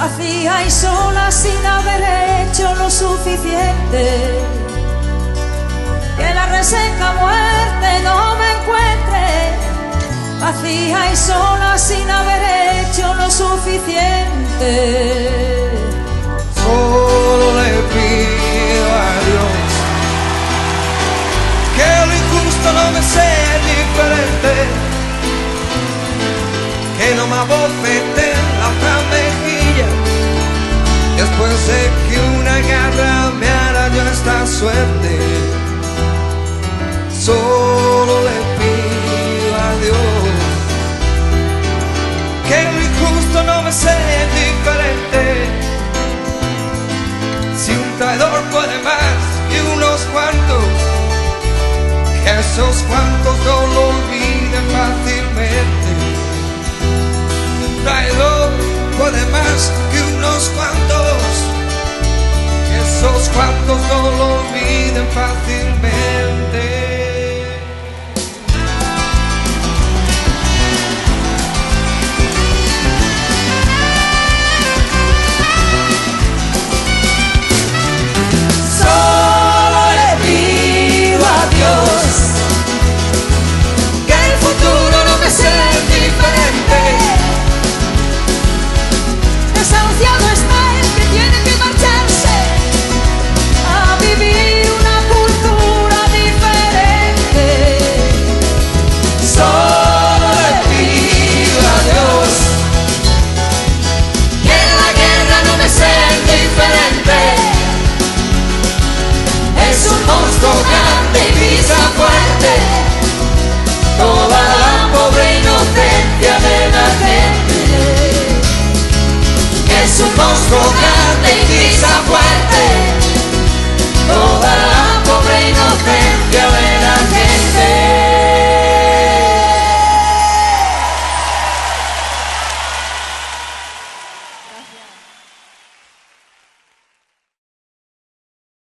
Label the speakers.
Speaker 1: vacía y sola sin haber hecho lo suficiente. Que la reseca muerte no me encuentre, vacía y sola sin haber hecho lo suficiente.
Speaker 2: Solo le pido a Dios que lo injusto no me sea diferente, que no me abofete la otra mejilla después de que una garra me arañó esta suerte.